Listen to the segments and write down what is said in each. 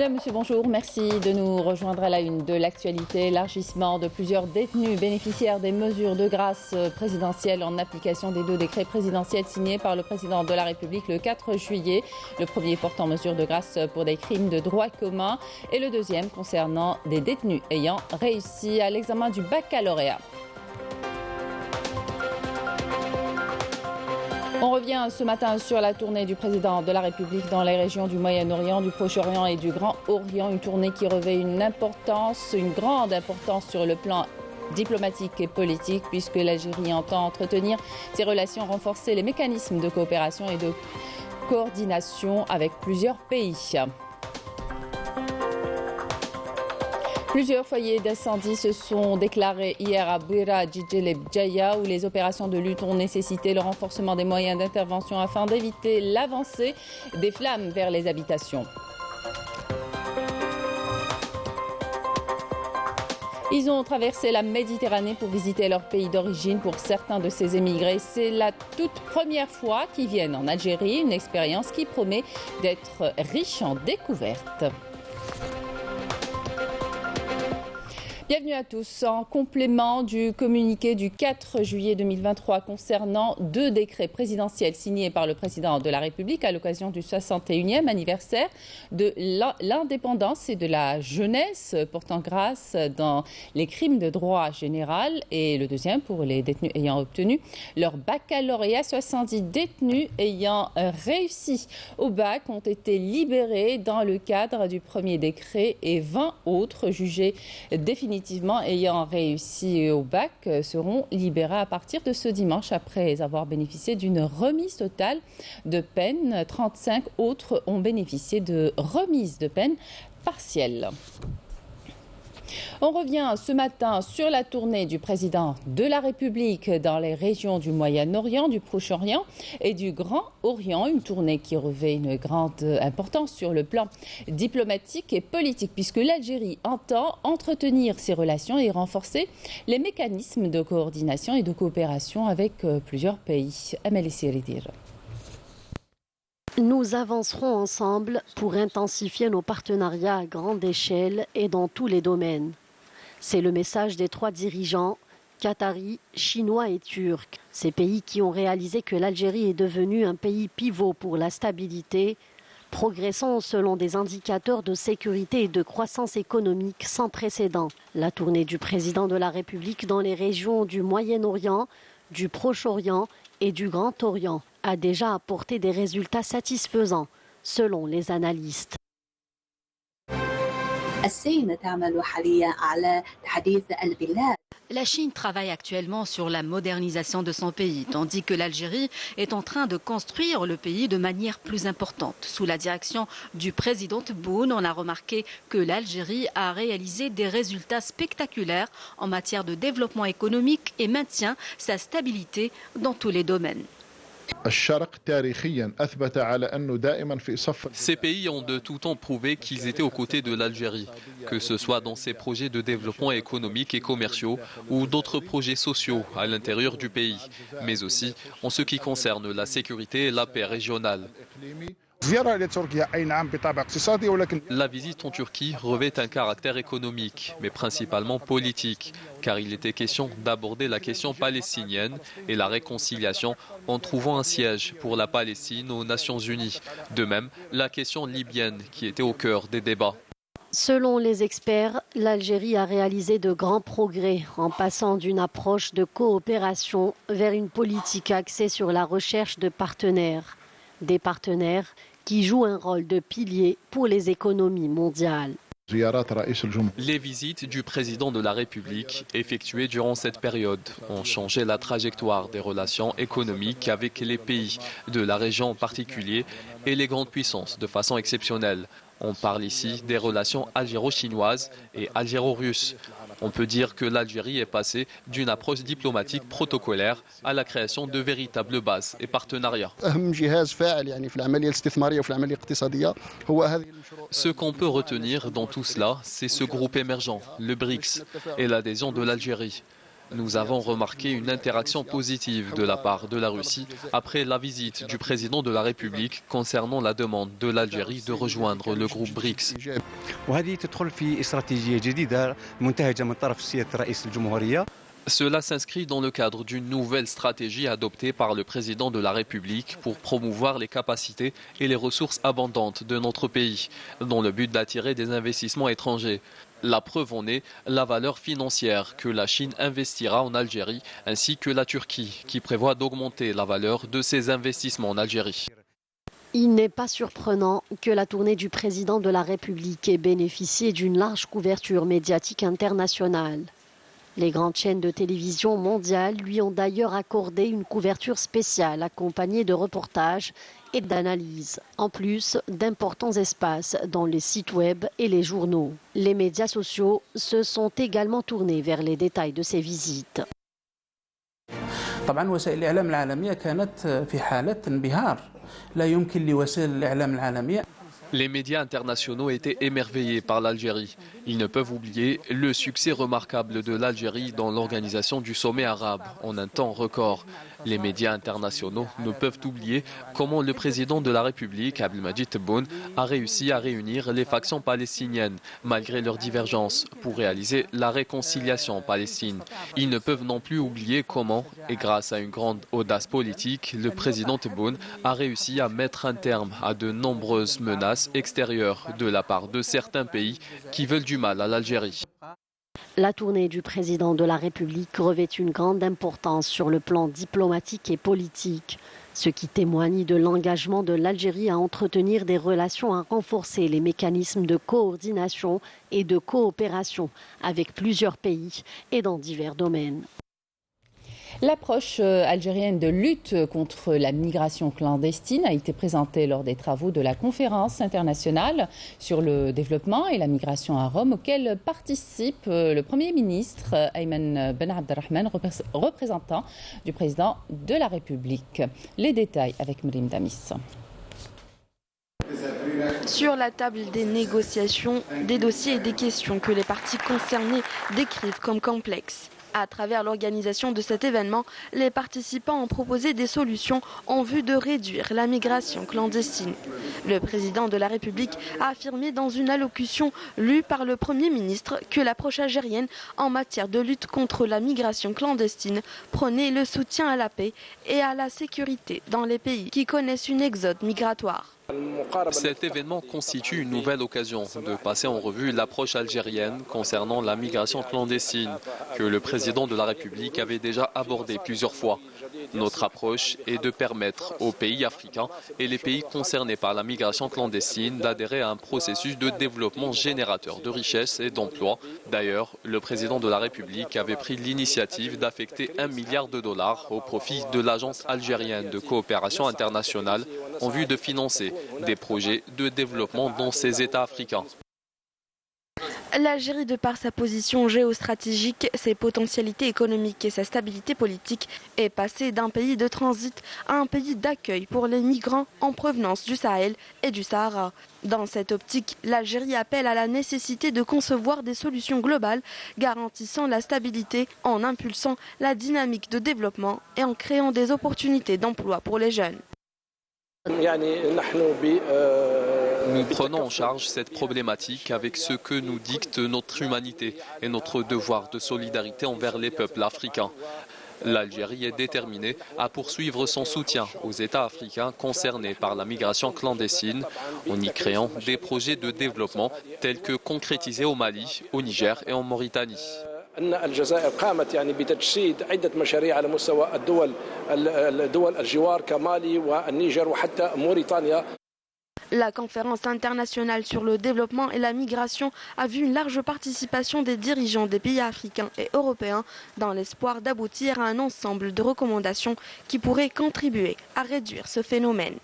Madame, Monsieur, bonjour. Merci de nous rejoindre à la une de l'actualité. Élargissement de plusieurs détenus bénéficiaires des mesures de grâce présidentielle en application des 2 décrets présidentiels signés par le président de la République le 4 juillet. Le premier portant mesure de grâce pour des crimes de droit commun et le deuxième concernant des détenus ayant réussi à l'examen du baccalauréat. On revient ce matin sur la tournée du président de la République dans les régions du Moyen-Orient, du Proche-Orient et du Grand Orient. Une tournée qui revêt une grande importance sur le plan diplomatique et politique, puisque l'Algérie entend entretenir ses relations, renforcer les mécanismes de coopération et de coordination avec plusieurs pays. Plusieurs foyers d'incendie se sont déclarés hier à Bouira, Djidjel et Djaya, où les opérations de lutte ont nécessité le renforcement des moyens d'intervention afin d'éviter l'avancée des flammes vers les habitations. Ils ont traversé la Méditerranée pour visiter leur pays d'origine. Pour certains de ces émigrés, c'est la toute première fois qu'ils viennent en Algérie, une expérience qui promet d'être riche en découvertes. Bienvenue à tous. En complément du communiqué du 4 juillet 2023 concernant 2 décrets présidentiels signés par le président de la République à l'occasion du 61e anniversaire de l'indépendance et de la jeunesse portant grâce dans les crimes de droit général, et le deuxième pour les détenus ayant obtenu leur baccalauréat. 70 détenus ayant réussi au bac ont été libérés dans le cadre du premier décret et 20 autres jugés définitivement ayant réussi au bac seront libérés à partir de ce dimanche après avoir bénéficié d'une remise totale de peine. 35 autres ont bénéficié de remise de peine partielle. On revient ce matin sur la tournée du président de la République dans les régions du Moyen-Orient, du Proche-Orient et du Grand Orient. Une tournée qui revêt une grande importance sur le plan diplomatique et politique, puisque l'Algérie entend entretenir ses relations et renforcer les mécanismes de coordination et de coopération avec plusieurs pays. Amélie Siridir. Nous avancerons ensemble pour intensifier nos partenariats à grande échelle et dans tous les domaines. C'est le message des 3 dirigeants, qataris, chinois et turcs. Ces pays qui ont réalisé que l'Algérie est devenue un pays pivot pour la stabilité, progressant selon des indicateurs de sécurité et de croissance économique sans précédent. La tournée du président de la République dans les régions du Moyen-Orient, du Proche-Orient et du Grand Orient a déjà apporté des résultats satisfaisants, selon les analystes. La Chine travaille actuellement sur la modernisation de son pays, tandis que l'Algérie est en train de construire le pays de manière plus importante. Sous la direction du président Tebboune, on a remarqué que l'Algérie a réalisé des résultats spectaculaires en matière de développement économique et maintient sa stabilité dans tous les domaines. Ces pays ont de tout temps prouvé qu'ils étaient aux côtés de l'Algérie, que ce soit dans ses projets de développement économique et commerciaux ou d'autres projets sociaux à l'intérieur du pays, mais aussi en ce qui concerne la sécurité et la paix régionale. La visite en Turquie revêt un caractère économique, mais principalement politique, car il était question d'aborder la question palestinienne et la réconciliation en trouvant un siège pour la Palestine aux Nations Unies. De même, la question libyenne qui était au cœur des débats. Selon les experts, l'Algérie a réalisé de grands progrès en passant d'une approche de coopération vers une politique axée sur la recherche de partenaires. Des partenaires qui jouent un rôle de pilier pour les économies mondiales. Les visites du président de la République effectuées durant cette période ont changé la trajectoire des relations économiques avec les pays de la région en particulier et les grandes puissances de façon exceptionnelle. On parle ici des relations algéro-chinoises et algéro-russes. On peut dire que l'Algérie est passée d'une approche diplomatique protocolaire à la création de véritables bases et partenariats. Ce qu'on peut retenir dans tout cela, c'est ce groupe émergent, le BRICS, et l'adhésion de l'Algérie. Nous avons remarqué une interaction positive de la part de la Russie après la visite du président de la République concernant la demande de l'Algérie de rejoindre le groupe BRICS. Cela s'inscrit dans le cadre d'une nouvelle stratégie adoptée par le président de la République pour promouvoir les capacités et les ressources abondantes de notre pays, dans le but d'attirer des investissements étrangers. La preuve en est la valeur financière que la Chine investira en Algérie, ainsi que la Turquie, qui prévoit d'augmenter la valeur de ses investissements en Algérie. Il n'est pas surprenant que la tournée du président de la République ait bénéficié d'une large couverture médiatique internationale. Les grandes chaînes de télévision mondiales lui ont d'ailleurs accordé une couverture spéciale accompagnée de reportages et d'analyses, en plus d'importants espaces dans les sites web et les journaux. Les médias sociaux se sont également tournés vers les détails de ces visites. طبعا وسائل الإعلام العالمية كانت في حالة انبهار لا يمكن لوسائل الإعلام العالمية. Les médias internationaux étaient émerveillés par l'Algérie. Ils ne peuvent oublier le succès remarquable de l'Algérie dans l'organisation du sommet arabe en un temps record. Les médias internationaux ne peuvent oublier comment le président de la République, Abdelmadjid Tebboune, a réussi à réunir les factions palestiniennes, malgré leurs divergences, pour réaliser la réconciliation en Palestine. Ils ne peuvent non plus oublier comment, et grâce à une grande audace politique, le président Tebboune a réussi à mettre un terme à de nombreuses menaces extérieures de la part de certains pays qui veulent du mal à l'Algérie. La tournée du président de la République revêt une grande importance sur le plan diplomatique et politique, ce qui témoigne de l'engagement de l'Algérie à entretenir des relations, à renforcer les mécanismes de coordination et de coopération avec plusieurs pays et dans divers domaines. L'approche algérienne de lutte contre la migration clandestine a été présentée lors des travaux de la conférence internationale sur le développement et la migration à Rome, auquel participe le Premier ministre Ayman Ben Abdelrahman, représentant du président de la République. Les détails avec Mrim Damis. Sur la table des négociations, des dossiers et des questions que les parties concernées décrivent comme complexes. À travers l'organisation de cet événement, les participants ont proposé des solutions en vue de réduire la migration clandestine. Le président de la République a affirmé dans une allocution lue par le Premier ministre que l'approche algérienne en matière de lutte contre la migration clandestine prônait le soutien à la paix et à la sécurité dans les pays qui connaissent une exode migratoire. Cet événement constitue une nouvelle occasion de passer en revue l'approche algérienne concernant la migration clandestine que le président de la République avait déjà abordée plusieurs fois. Notre approche est de permettre aux pays africains et les pays concernés par la migration clandestine d'adhérer à un processus de développement générateur de richesses et d'emplois. D'ailleurs, le président de la République avait pris l'initiative d'affecter $1 milliard au profit de l'Agence algérienne de coopération internationale en vue de financer des projets de développement dans ces États africains. L'Algérie, de par sa position géostratégique, ses potentialités économiques et sa stabilité politique, est passée d'un pays de transit à un pays d'accueil pour les migrants en provenance du Sahel et du Sahara. Dans cette optique, l'Algérie appelle à la nécessité de concevoir des solutions globales garantissant la stabilité en impulsant la dynamique de développement et en créant des opportunités d'emploi pour les jeunes. Nous prenons en charge cette problématique avec ce que nous dicte notre humanité et notre devoir de solidarité envers les peuples africains. L'Algérie est déterminée à poursuivre son soutien aux États africains concernés par la migration clandestine en y créant des projets de développement tels que concrétisés au Mali, au Niger et en Mauritanie. أن الجزائر قامت بتجسيد عدة مشاريع على مستوى الدول الجوار كمالي والنيجر وحتى موريتانيا. La conférence internationale sur le développement et la migration a vu une large participation des dirigeants des pays africains et européens dans l'espoir d'aboutir à un ensemble de recommandations qui pourraient contribuer à réduire ce phénomène.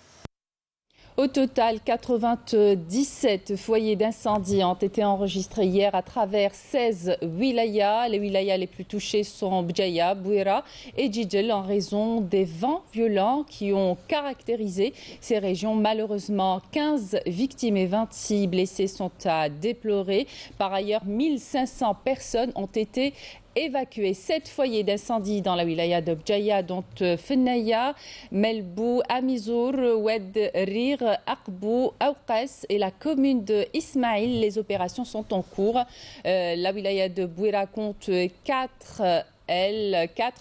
Au total, 97 foyers d'incendie ont été enregistrés hier à travers 16 wilayas. Les wilayas les plus touchés sont Bjaya, Bouira et Djidjel en raison des vents violents qui ont caractérisé ces régions. Malheureusement, 15 victimes et 26 blessés sont à déplorer. Par ailleurs, 1500 personnes ont été évacué 7 foyers d'incendie dans la wilaya de Bjaya, dont Fennaya, Melbou, Amizour, Oued Rir, Akbou, Aoukas et la commune de Ismaïl. Les opérations sont en cours. La wilaya de Bouira compte 4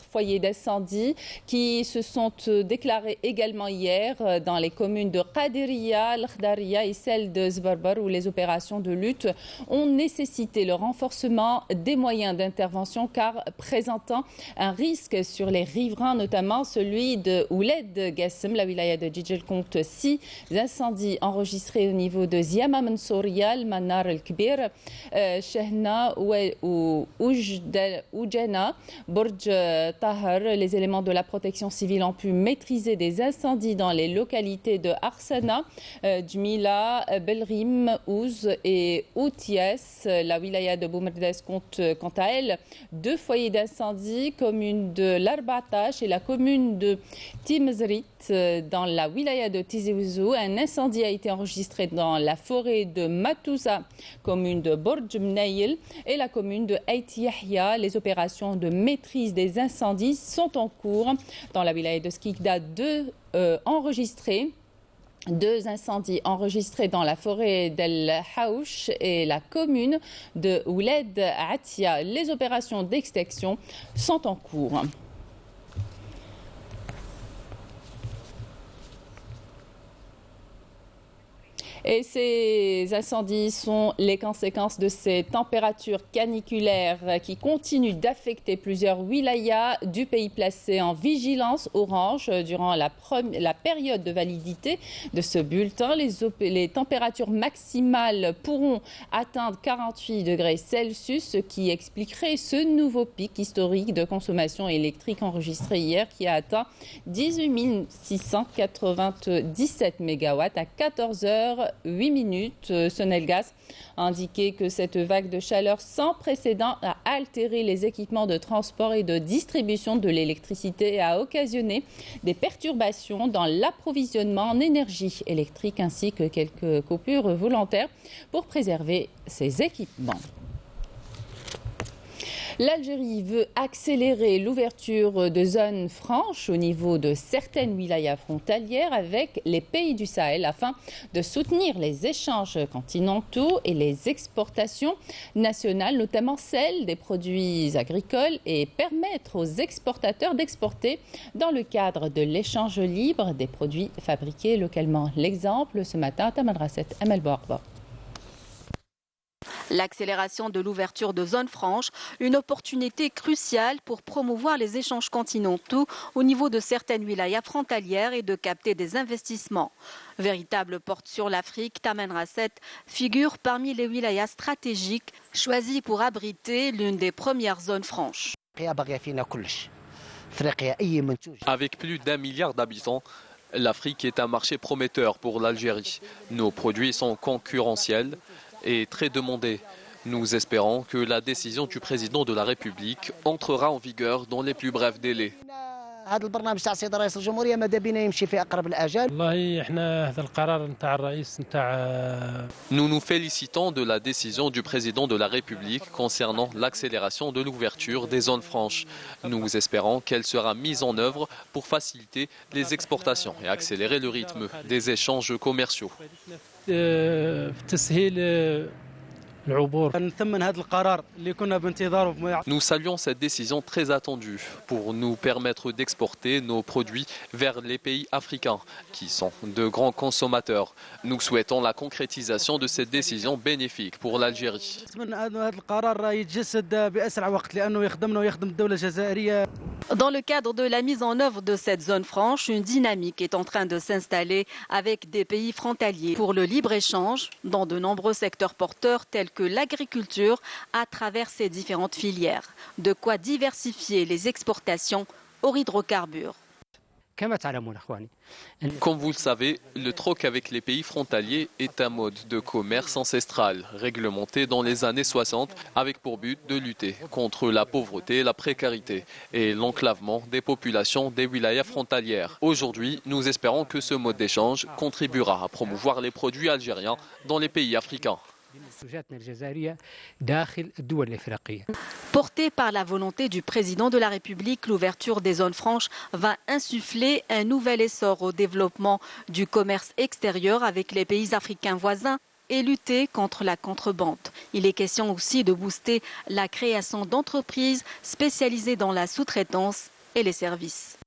foyers d'incendie qui se sont déclarés également hier dans les communes de Qadiriya, Al-Khdaria et celle de Zbarbar, où les opérations de lutte ont nécessité le renforcement des moyens d'intervention car présentant un risque sur les riverains, notamment celui de Ouled Gassem. La wilaya de Djidjel compte 6 incendies enregistrés au niveau de Ziama Mansouria, Manar el-Kbir, Shehna ou Oujena, Borj Tahar. Les éléments de la protection civile ont pu maîtriser des incendies dans les localités de Arsana, Djmila, Belrim, Ouz et Outias. La wilaya de Boumerdes compte quant à elle 2 foyers d'incendie, commune de Larbatash et la commune de Timzrit. Dans la wilaya de Tizi Ouzou, un incendie a été enregistré dans la forêt de Matouza, commune de Borj Mnaïl et la commune de Ait Yahya. Les opérations de maîtrise des incendies sont en cours. Dans la wilaya de Skikda, 2 incendies enregistrés dans la forêt d'El Haouch et la commune de Ouled Atia. Les opérations d'extinction sont en cours. Et ces incendies sont les conséquences de ces températures caniculaires qui continuent d'affecter plusieurs wilayas du pays placés en vigilance orange durant la période de validité de ce bulletin. Les températures maximales pourront atteindre 48 degrés Celsius, ce qui expliquerait ce nouveau pic historique de consommation électrique enregistré hier qui a atteint 18 697 MW à 14h08. Sonelgaz a indiqué que cette vague de chaleur sans précédent a altéré les équipements de transport et de distribution de l'électricité et a occasionné des perturbations dans l'approvisionnement en énergie électrique ainsi que quelques coupures volontaires pour préserver ces équipements. L'Algérie veut accélérer l'ouverture de zones franches au niveau de certaines wilayas frontalières avec les pays du Sahel afin de soutenir les échanges continentaux et les exportations nationales, notamment celles des produits agricoles, et permettre aux exportateurs d'exporter dans le cadre de l'échange libre des produits fabriqués localement. L'exemple ce matin à Tamanrasset, Amel Boarba. L'accélération de l'ouverture de zones franches, une opportunité cruciale pour promouvoir les échanges continentaux au niveau de certaines wilayas frontalières et de capter des investissements. Véritable porte sur l'Afrique, Tamanrasset figure parmi les wilayas stratégiques choisies pour abriter l'une des premières zones franches. Avec plus d'1 milliard d'habitants, l'Afrique est un marché prometteur pour l'Algérie. Nos produits sont concurrentiels et très demandé. Nous espérons que la décision du président de la République entrera en vigueur dans les plus brefs délais. Nous nous félicitons de la décision du président de la République concernant l'accélération de l'ouverture des zones franches. Nous espérons qu'elle sera mise en œuvre pour faciliter les exportations et accélérer le rythme des échanges commerciaux. Nous saluons cette décision très attendue pour nous permettre d'exporter nos produits vers les pays africains qui sont de grands consommateurs. Nous souhaitons la concrétisation de cette décision bénéfique pour l'Algérie. Dans le cadre de la mise en œuvre de cette zone franche, une dynamique est en train de s'installer avec des pays frontaliers pour le libre-échange dans de nombreux secteurs porteurs tels que l'agriculture à travers ses différentes filières. De quoi diversifier les exportations hors hydrocarbures. Comme vous le savez, le troc avec les pays frontaliers est un mode de commerce ancestral, réglementé dans les années 60, avec pour but de lutter contre la pauvreté, la précarité et l'enclavement des populations des wilayas frontalières. Aujourd'hui, nous espérons que ce mode d'échange contribuera à promouvoir les produits algériens dans les pays africains. Portée par la volonté du président de la République, l'ouverture des zones franches va insuffler un nouvel essor au développement du commerce extérieur avec les pays africains voisins et lutter contre la contrebande. Il est question aussi de booster la création d'entreprises spécialisées dans la sous-traitance et les services.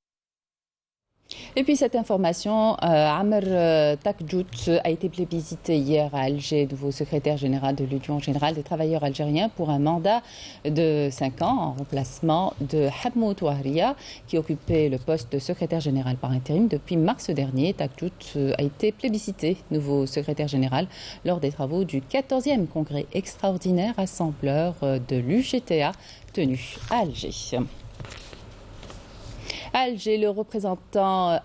Et puis cette information, Amer Takjout a été plébiscité hier à Alger, nouveau secrétaire général de l'Union générale des travailleurs algériens pour un mandat de 5 ans en remplacement de Hamoud Ouahria qui occupait le poste de secrétaire général par intérim depuis mars dernier. Takjout a été plébiscité nouveau secrétaire général lors des travaux du 14e congrès extraordinaire rassembleur de l'UGTA tenu à Alger. À Alger, le représentant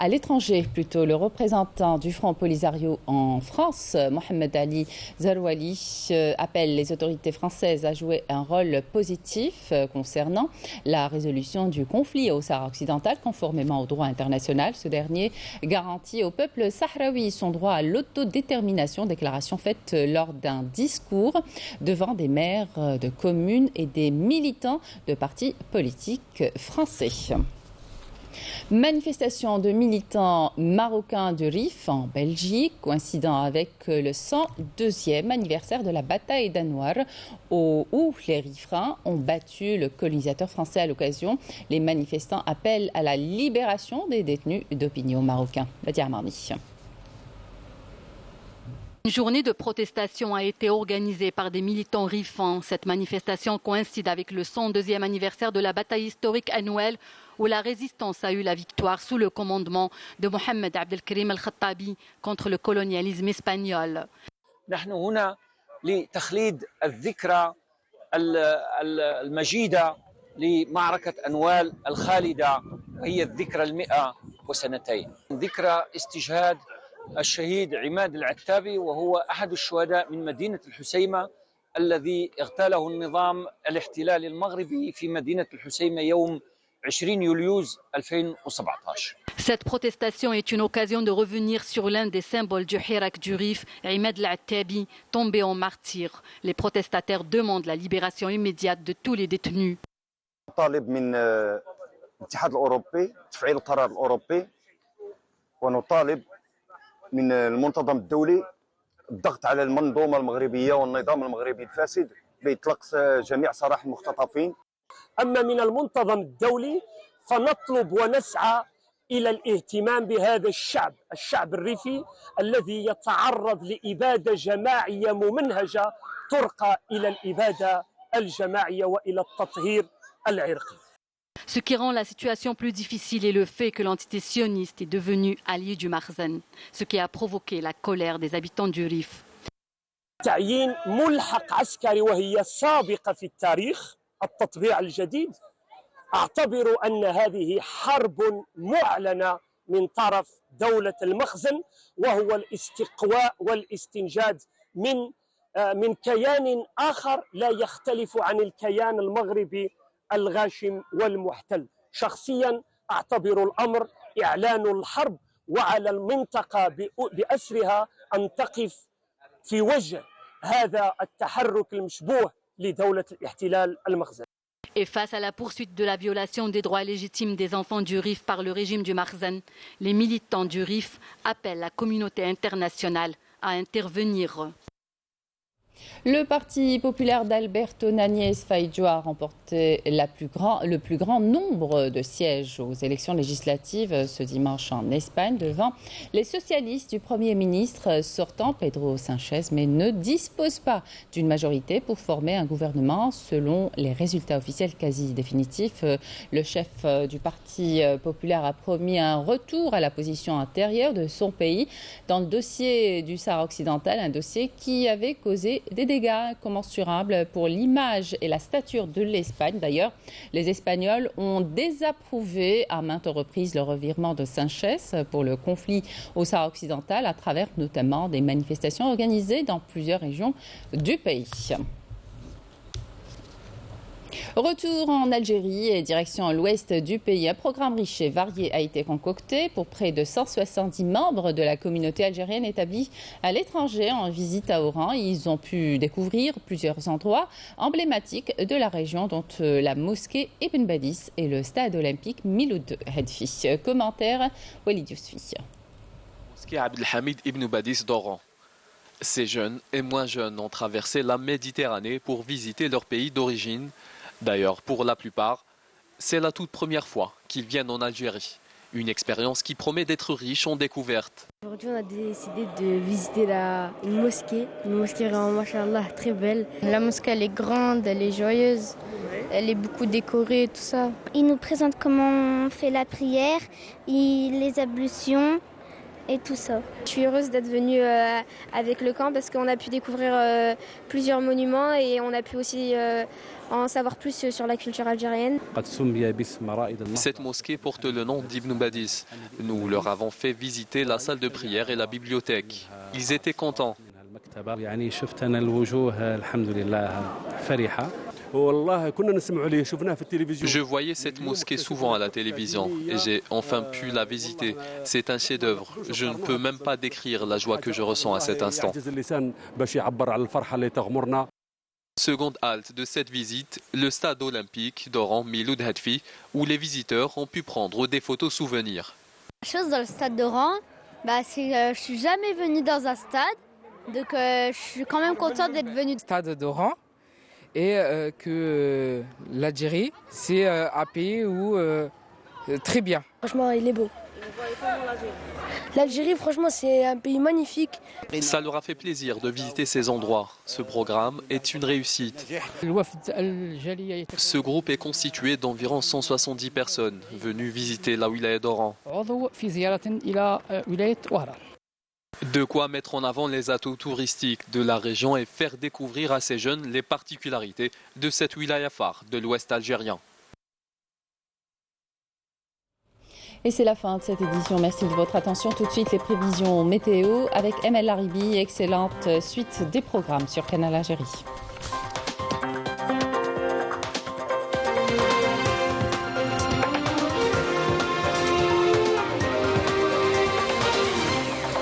du Front Polisario en France, Mohamed Ali Zarouali, appelle les autorités françaises à jouer un rôle positif concernant la résolution du conflit au Sahara occidental, conformément au droit international. Ce dernier garantit au peuple sahraoui son droit à l'autodétermination, déclaration faite lors d'un discours devant des maires de communes et des militants de partis politiques français. Manifestation de militants marocains du Rif en Belgique, coïncidant avec le 102e anniversaire de la bataille d'Anouar, où les riverains ont battu le colonisateur français à l'occasion. Les manifestants appellent à la libération des détenus d'opinion marocains. Nadia Marni. Une journée de protestation a été organisée par des militants rifans. Cette manifestation coïncide avec le 102e anniversaire de la bataille historique annuelle où la résistance a eu la victoire sous le commandement de Mohamed Abdelkrim Al-Khattabi contre le colonialisme espagnol. نحن هنا لتخليد الذكرى المجيدة لمعركة أنوال الخالدة وهي الذكرى 102 ذكرى استشهاد الشهيد عماد العتابي وهو أحد الشهداء من مدينة الحسيمة الذي اغتاله النظام الاحتلالي المغربي في مدينة الحسيمة يوم 20 يوليوز 2017. Cette protestation est une occasion de revenir sur l'un des symboles du Hirak du Rif, Imad al-Attabi, tombé en martyr. Les protestataires demandent la libération immédiate de tous les détenus. نطالب من الاتحاد الأوروبي تفعيل القرار الأوروبي ونطالب من المنتظم الدولي الضغط على المنظومة المغربية والنظام المغربي الفاسد بإطلاق جميع سراح المختطفين. أما من المنتظم الدولي فنطلب ونسعى إلى الاهتمام بهذا الشعب الريفي الذي يتعرض لإبادة جماعية ممنهجة ترقى إلى الإبادة الجماعية وإلى التطهير العرقي. Ce qui rend la situation plus difficile est le fait que l'entité sioniste est devenue alliée du Marzen, ce qui a provoqué la colère des habitants du Rif. تعيين ملحق عسكري وهي سابقة في التاريخ التطبيع الجديد أعتبر أن هذه حرب معلنة من طرف دولة المخزن وهو الاستقواء والاستنجاد من كيان آخر لا يختلف عن الكيان المغربي الغاشم والمحتل. شخصيا أعتبر الأمر إعلان الحرب وعلى المنطقة بأسرها أن تقف في وجه هذا التحرك المشبوه لدولة الاحتلال المخزن. Et face à la poursuite de la violation des droits légitimes des enfants du Rif par le régime du Marzen, les militants du Rif appellent la communauté internationale à intervenir. Le Parti populaire d'Alberto Nagnès Faidjo a remporté le plus grand nombre de sièges aux élections législatives ce dimanche en Espagne devant les socialistes du Premier ministre sortant Pedro Sánchez, mais ne dispose pas d'une majorité pour former un gouvernement selon les résultats officiels quasi définitifs. Le chef du Parti populaire a promis un retour à la position intérieure de son pays dans le dossier du Sahara occidental, un dossier qui avait causé des dégâts commensurables pour l'image et la stature de l'Espagne. D'ailleurs, les Espagnols ont désapprouvé à maintes reprises le revirement de Sánchez pour le conflit au Sahara occidental à travers notamment des manifestations organisées dans plusieurs régions du pays. Retour en Algérie et direction l'ouest du pays. Un programme riche et varié a été concocté pour près de 170 membres de la communauté algérienne établie à l'étranger en visite à Oran. Ils ont pu découvrir plusieurs endroits emblématiques de la région, dont la mosquée Ibn Badis et le stade olympique Miloud Hadfi. Commentaire Walid Yousfi. Mosquée Abdelhamid Ibn Badis d'Oran. Ces jeunes et moins jeunes ont traversé la Méditerranée pour visiter leur pays d'origine. D'ailleurs, pour la plupart, c'est la toute première fois qu'ils viennent en Algérie. Une expérience qui promet d'être riche en découvertes. Aujourd'hui, on a décidé de visiter une mosquée vraiment, machallah, très belle. La mosquée, elle est grande, elle est joyeuse, elle est beaucoup décorée, tout ça. Ils nous présentent comment on fait la prière, les ablutions et tout ça. Je suis heureuse d'être venue avec le camp parce qu'on a pu découvrir plusieurs monuments et on a pu aussi en savoir plus sur la culture algérienne. Cette mosquée porte le nom d'Ibn Badis. Nous leur avons fait visiter la salle de prière et la bibliothèque. Ils étaient contents. Je voyais cette mosquée souvent à la télévision et j'ai enfin pu la visiter. C'est un chef-d'œuvre. Je ne peux même pas décrire la joie que je ressens à cet instant. Seconde halte de cette visite, le stade olympique d'Oran Miloud Hadfi, où les visiteurs ont pu prendre des photos souvenirs. La chose dans le stade d'Oran, c'est que je suis jamais venue dans un stade, donc je suis quand même contente d'être venue. Stade d'Oran. Et que l'Algérie, c'est un pays où très bien. Franchement, il est beau. L'Algérie, franchement, c'est un pays magnifique. Ça leur a fait plaisir de visiter ces endroits. Ce programme est une réussite. Ce groupe est constitué d'environ 170 personnes venues visiter la wilaya d'Oran. De quoi mettre en avant les atouts touristiques de la région et faire découvrir à ces jeunes les particularités de cette wilaya phare de l'ouest algérien. Et c'est la fin de cette édition. Merci de votre attention. Tout de suite, les prévisions météo avec ML Laribi. Excellente suite des programmes sur Canal Algérie.